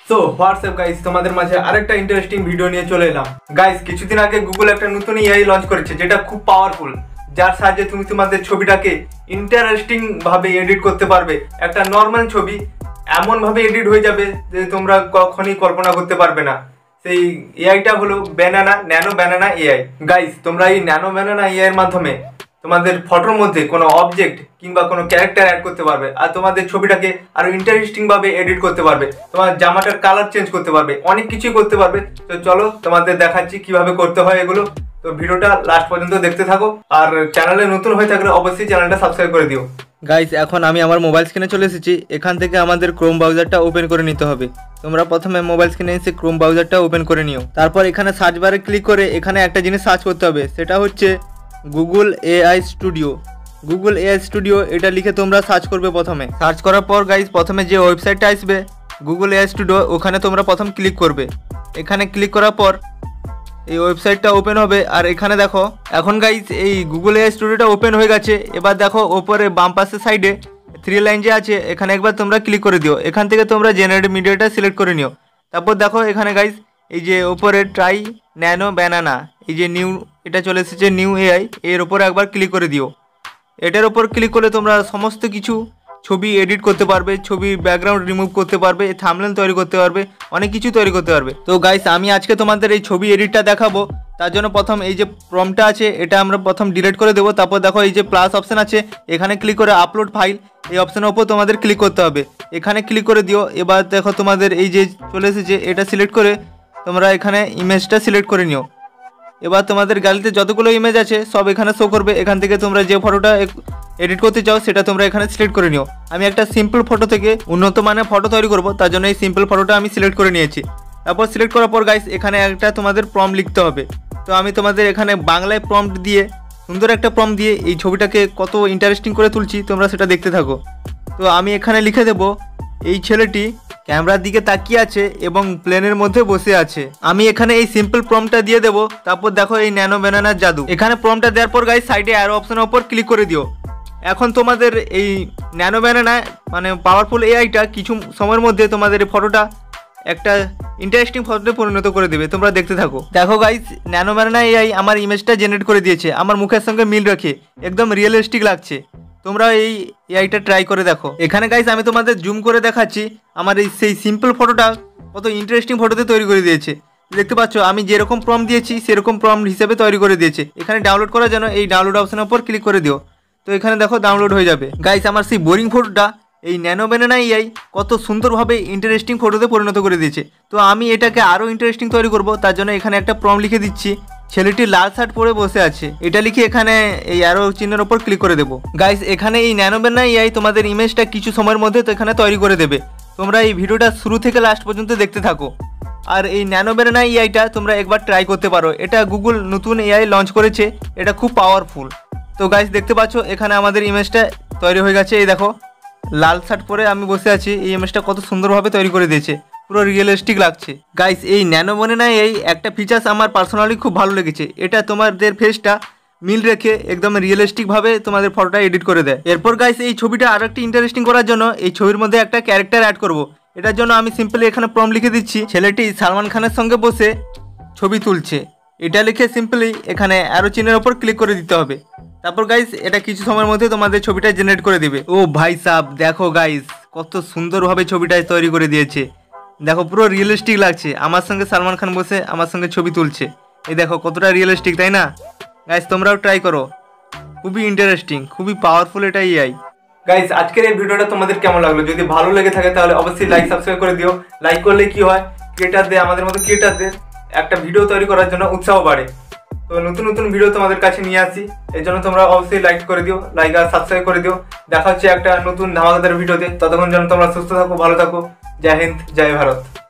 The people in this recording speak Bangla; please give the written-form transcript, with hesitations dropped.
সো হোয়াটসঅ্যাপ গাইস, তোমাদের মাঝে আরেকটা ইন্টারেস্টিং ভিডিও নিয়ে চলে এলাম। গাইস, কিছুদিন আগে গুগল একটা নতুন এআই লঞ্চ করেছে যেটা খুব পাওয়ারফুল, যার সাহায্যে তুমি তোমাদের ছবিটাকে ইন্টারেস্টিং ভাবে এডিট করতে পারবে। একটা নর্মাল ছবি এমন ভাবে এডিট হয়ে যাবে যে তোমরা কখনই কল্পনা করতে পারবে না। সেই এআইটা হলো ন্যানো ব্যানানা এআই। গাইস, তোমরা এই ন্যানো ব্যানানা এআই এর মাধ্যমে তোমাদের ফটোর মধ্যে কোনো অবজেক্ট কিংবা কোনো ক্যারেক্টার অ্যাড করতে পারবে, আর তোমাদের ছবিটাকে আরো ইন্টারেস্টিং ভাবে এডিট করতে পারবে, তোমার জামাটার কালার চেঞ্জ করতে পারবে, অনেক কিছুই করতে পারবে। তো চলো তোমাদের দেখাচ্ছি কিভাবে করতে হয় এগুলো। তো ভিডিওটা লাস্ট পর্যন্ত দেখতে থাকো, আর চ্যানেলে নতুন হয়ে থাকলে অবশ্যই চ্যানেলটা সাবস্ক্রাইব করে দিও। গাইস, এখন আমি আমার মোবাইল স্ক্রিনে চলে এসেছি। এখান থেকে আমাদের ক্রোম ব্রাউজারটা ওপেন করে নিতে হবে। তোমরা প্রথমে মোবাইল স্ক্রিনে এসে ক্রোম ব্রাউজারটা ওপেন করে নিও। তারপর এখানে সার্চ বারে ক্লিক করে এখানে একটা জিনিস সার্চ করতে হবে, সেটা হচ্ছে Google AI studio. Google AI studio এটা লিখে তোমরা সার্চ করবে। প্রথমে সার্চ করার পর গাইস, প্রথমে যে ওয়েবসাইটটা আসবে গুগল এআই স্টুডিও, ওখানে তোমরা প্রথম ক্লিক করবে। এখানে ক্লিক করার পর এই ওয়েবসাইটটা ওপেন হবে। আর এখানে দেখো এখন গাইস এই গুগল এআই স্টুডিওটা ওপেন হয়ে গেছে। এবার দেখো ওপরে বাম পাশের সাইডে 3 লাইন যে আছে, এখানে একবার তোমরা ক্লিক করে দিও। এখান থেকে তোমরা জেনারেট মিডিয়াটা সিলেক্ট করে নিও। তারপর দেখো এখানে গাইস এই যে ওপরে ট্রাই ন্যানো ব্যানানা, এই যে নিউ এটা চলে এসেছে নিউ এআই, এর ওপরে একবার ক্লিক করে দিও। এটার ওপর ক্লিক করলে তোমরা সমস্ত কিছু ছবি এডিট করতে পারবে, ছবি ব্যাকগ্রাউন্ড রিমুভ করতে পারবে, থাম্বনেল তৈরি করতে পারবে, অনেক কিছু তৈরি করতে পারবে। তো গাইস, আমি আজকে তোমাদের এই ছবি এডিটটা দেখাবো। তার জন্য প্রথম এই যে প্রম্পটটা আছে এটা আমরা প্রথম ডিলিট করে দেবো। তারপর দেখো এই যে প্লাস অপশান আছে, এখানে ক্লিক করে আপলোড ফাইল, এই অপশানের ওপর তোমাদের ক্লিক করতে হবে। এখানে ক্লিক করে দিও। এবার দেখো তোমাদের এই যে চলে এসেছে, এটা সিলেক্ট করে তোমরা এখানে ইমেজটা সিলেক্ট করে নিও। এবার তোমাদের গ্যালারিতে যতগুলো ইমেজ আছে সব এখানে শো করবে। এখান থেকে তোমরা যে ফটোটা এডিট করতে চাও সেটা তোমরা এখানে সিলেক্ট করে নিও। আমি একটা সিম্পল ফটো থেকে উন্নত মানের ফটো তৈরি করব, তার জন্য এই সিম্পল ফটোটা আমি সিলেক্ট করে নিয়েছি। তারপর সিলেক্ট করার পর গাইস এখানে একটা তোমাদের প্রম্পট লিখতে হবে। তো আমি তোমাদের এখানে বাংলায় প্রম্পট দিয়ে সুন্দর একটা প্রম্পট দিয়ে এই ছবিটাকে কত ইন্টারেস্টিং করে তুলছি তোমরা সেটা দেখতে থাকো। তো আমি এখানে লিখে দেব, এই ছেলেটি ক্যামেরার দিকে তাকিয়ে আছে এবং প্লেনের মধ্যে বসে আছে। আমি এখানে এই সিম্পল প্রম্পটটা দিয়ে দেবো। তারপর দেখো এই ন্যানো ব্যানানার জাদু, এখানে প্রম্পটটা দেওয়ার পর গাইস সাইডে অ্যারো অপশনের উপর ক্লিক করে দিও। এখন তোমাদের এই ন্যানো ব্যানানা মানে পাওয়ারফুল এআইটা কিছু সময়ের মধ্যে তোমাদের এই ফটোটা একটা ইন্টারেস্টিং ফটোতে পরিণত করে দেবে। তোমরা দেখতে থাকো। দেখো গাইস, ন্যানো ব্যানানা এআই আমার ইমেজটা জেনারেট করে দিয়েছে, আমার মুখের সঙ্গে মিল রেখে একদম রিয়েলিস্টিক লাগছে। তোমরা এই এআইটা ট্রাই করে দেখো। এখানে গাইস আমি তোমাদের জুম করে দেখাচ্ছি আমার এই সেই সিম্পল ফটোটা কত ইন্টারেস্টিং ফটোতে তৈরি করে দিয়েছে। দেখতে পাচ্ছ আমি যেরকম প্রম্পট দিয়েছি সেরকম প্রম্পট হিসেবে তৈরি করে দিয়েছে। এখানে ডাউনলোড করার জন্য এই ডাউনলোড অপশনের উপর ক্লিক করে দিও। তো এখানে দেখো ডাউনলোড হয়ে যাবে। গাইস, আমার সেই বোরিং ফটোটা এই ন্যানো ব্যানানা এআই কত সুন্দরভাবে ইন্টারেস্টিং ফটোতে পরিণত করে দিয়েছে। তো আমি এটাকে আরও ইন্টারেস্টিং তৈরি করব, তার জন্য এখানে একটা প্রম্পট লিখে দিচ্ছি, ছেলেটি লাল শার্ট পরে বসে আছে। এটা লিখে এখানে এই অ্যারো চিহ্নের উপর ক্লিক করে দেবো। গাইস, এখানে এই ন্যানো ব্যানানা এআই তোমাদের ইমেজটা কিছু সময়ের মধ্যে তো এখানে তৈরি করে দেবে। তোমরা এই ভিডিওটা শুরু থেকে লাস্ট পর্যন্ত দেখতে থাকো। আর এই ন্যানো ব্যানানা এআইটা তোমরা একবার ট্রাই করতে পারো। এটা গুগল নতুন এআই লঞ্চ করেছে, এটা খুব পাওয়ারফুল। তো গাইস দেখতে পাচ্ছ এখানে আমাদের ইমেজটা তৈরি হয়ে গেছে। এই দেখো লাল শার্ট পরে আমি বসে আছি, এই ইমেজটা কত সুন্দরভাবে তৈরি করে দিয়েছে, পুরো রিয়েলিস্টিক লাগছে। গাইস, এই ন্যানো ব্যানানা এই একটা ফিচার্স আমার পার্সোনালি খুব ভালো লেগেছে। এটা তোমাদের ফেসটা মিল রেখে একদম রিয়েলিস্টিকভাবে তোমাদের ফটোটা এডিট করে দেয়। এরপর গাইস এই ছবিটা আরো একটা ইন্টারেস্টিং করার জন্য এই ছবির মধ্যে একটা ক্যারেক্টার অ্যাড করব। এটার জন্য আমি সিম্পলি এখানে প্রম্পট লিখে দিচ্ছি, ছেলেটি সালমান খানের সঙ্গে বসে ছবি তুলছে। এটা লিখে সিম্পলি এখানে অ্যারো চিহ্নের ওপর ক্লিক করে দিতে হবে। তারপর গাইস এটা কিছু সময়ের মধ্যে তোমাদের ছবিটা জেনারেট করে দিবে। ও ভাই সাব, দেখো গাইস কত সুন্দরভাবে ছবিটা তৈরি করে দিয়েছে। দেখো পুরো রিয়েলিস্টিক লাগছে, আমার সঙ্গে সালমান খান বসে আমার সঙ্গে ছবি তুলছে। এই দেখো কতটা রিয়েলিস্টিক, তাই না? গাইস তোমরাও ট্রাই করো, খুবই ইন্টারেস্টিং, খুবই পাওয়ারফুল এটা এআই। গাইস, আজকের এই ভিডিওটা তোমাদের কেমন লাগলো? যদি ভালো লেগে থাকে তাহলে অবশ্যই লাইক সাবস্ক্রাইব করে দিও। লাইক করলে কি হয়, ক্রিয়েটারদের আমাদের মতো ক্রিয়েটারদের একটা ভিডিও তৈরি করার জন্য উৎসাহ বাড়ে। তো নতুন নতুন ভিডিও তোমাদের কাছে নিয়ে আসি, এর জন্য তোমরা অবশ্যই লাইক করে দিও, লাইক আর সাবস্ক্রাইব করে দিও। দেখা হচ্ছে একটা নতুন ধামাকাদার ভিডিওতে। ততক্ষণ যেন তোমরা সুস্থ থাকো, ভালো থাকো। জয় হিন্দ, জয় ভারত।